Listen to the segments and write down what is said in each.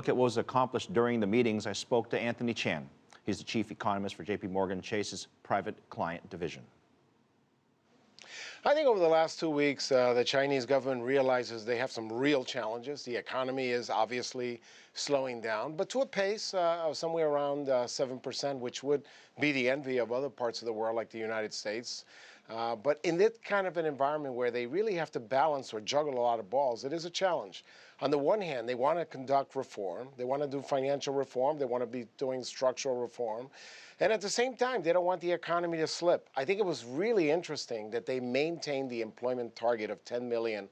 Look at what was accomplished during the meetings. I spoke to Anthony Chan. He's the chief economist for JP Chase's private client division. I think over the last 2 weeks, the Chinese government realizes they have some real challenges. The economy is obviously slowing down, but to a pace of somewhere around 7%, which would be the envy of other parts of the world like the United States. But in this kind of an environment where they really have to balance or juggle a lot of balls, it is a challenge. On the one hand, they want to conduct reform. They want to do financial reform. They want to be doing structural reform. And at the same time, they don't want the economy to slip. I think it was really interesting that they maintained the employment target of 10 million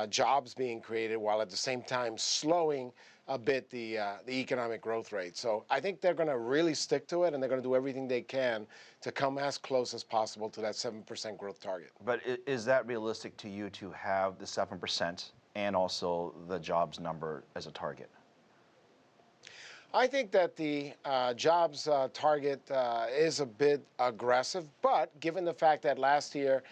jobs being created, while at the same time slowing a bit the economic growth rate. So I think they're going to really stick to it, and they're going to do everything they can to come as close as possible to that 7% growth target. But is that realistic to you to have the 7% and also the jobs number as a target? I think that the jobs target is a bit aggressive, but given the fact that last year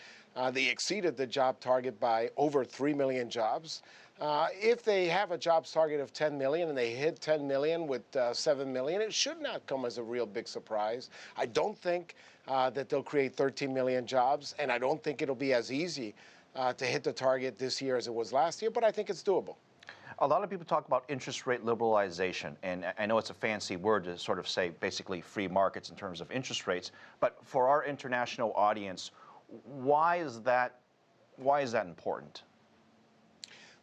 they exceeded the job target by over 3 million jobs, if they have a jobs target of 10 million and they hit 10 million with 7 million, it should not come as a real big surprise. I don't think that they'll create 13 million jobs, and I don't think it'll be as easy to hit the target this year as it was last year, but I think it's doable. A lot of people talk about interest rate liberalization, and I know it's a fancy word to sort of say basically free markets in terms of interest rates, but for our international audience, why is that important?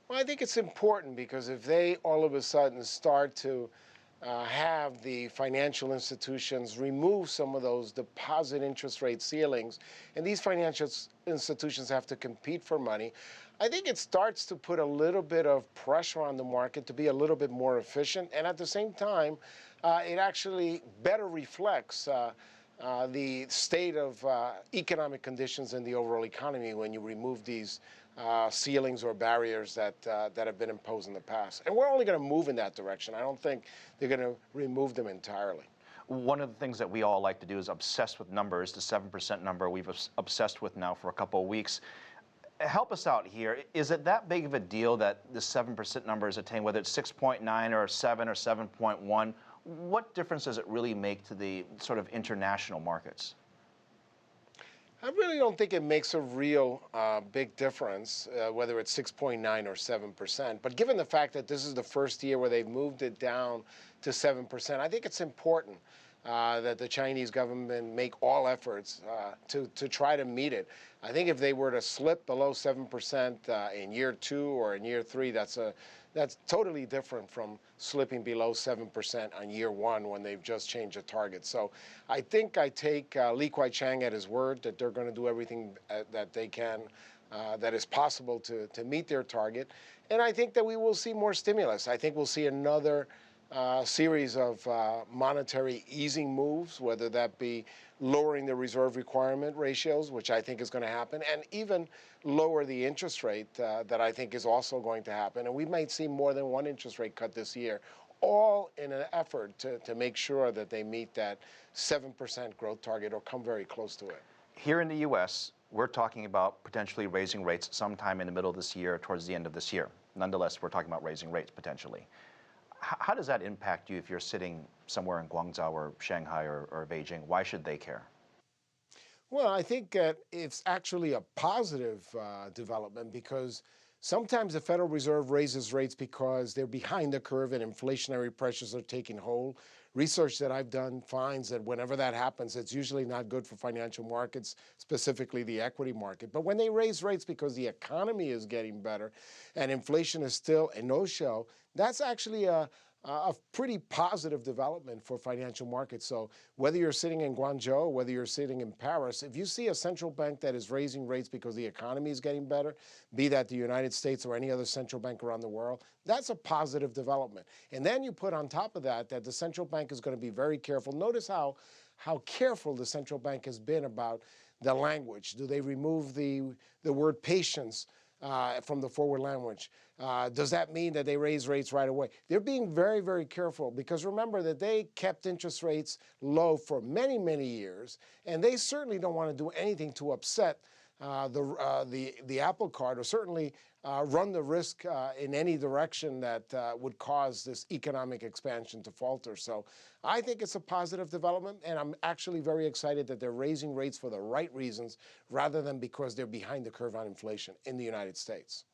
Well, I think it's important because if they all of a sudden start to have the financial institutions remove some of those deposit interest rate ceilings, and these financial institutions have to compete for money, I think it starts to put a little bit of pressure on the market to be a little bit more efficient, and at the same time, it actually better reflects the state of economic conditions in the overall economy when you remove these ceilings or barriers that have been imposed in the past. And we're only going to move in that direction. I don't think they're going to remove them entirely. One of the things that we all like to do is obsess with numbers. The 7% number we've obsessed with now for a couple of weeks. Help us out here. Is it that big of a deal that the 7% number is attained, whether it's 6.9 or 7 or 7.1? What difference does it really make to the sort of international markets? I really don't think it makes a real big difference, whether it's 6.9 or 7%. But given the fact that this is the first year where they've moved it down to 7%, I think it's important that the Chinese government make all efforts to try to meet it. I think if they were to slip below 7% in year 2 or in year 3, that's totally different from slipping below 7% on year 1 when they've just changed the target. So I think I take Li Keqiang at his word that they're going to do everything that they can, that is possible to meet their target. And I think that we will see more stimulus. I think we'll see another series of monetary easing moves, whether that be lowering the reserve requirement ratios, which I think is going to happen, and even lower the interest rate that I think is also going to happen. And we might see more than one interest rate cut this year, all in an effort to make sure that they meet that 7% growth target or come very close to it. Here in the U.S., we're talking about potentially raising rates sometime in the middle of this year, towards the end of this year. Nonetheless, we're talking about raising rates potentially. How does that impact you if you're sitting somewhere in Guangzhou or Shanghai or Beijing? Why should they care? Well, I think that it's actually a positive development because sometimes the Federal Reserve raises rates because they're behind the curve and inflationary pressures are taking hold. Research that I've done finds that whenever that happens, it's usually not good for financial markets, specifically the equity market. But when they raise rates because the economy is getting better and inflation is still a no-show, that's actually a pretty positive development for financial markets. So whether you're sitting in Guangzhou, whether you're sitting in Paris, if you see a central bank that is raising rates because the economy is getting better, be that the United States or any other central bank around the world, that's a positive development. And then you put on top of that the central bank is going to be very careful. Notice how careful the central bank has been about the language. Do they remove the word patience from the forward language? Does that mean that they raise rates right away? They're being very, very careful because remember that they kept interest rates low for many, many years, and they certainly don't want to do anything to upset the Apple Card, or certainly run the risk in any direction that would cause this economic expansion to falter. So I think it's a positive development, and I'm actually very excited that they're raising rates for the right reasons rather than because they're behind the curve on inflation in the United States.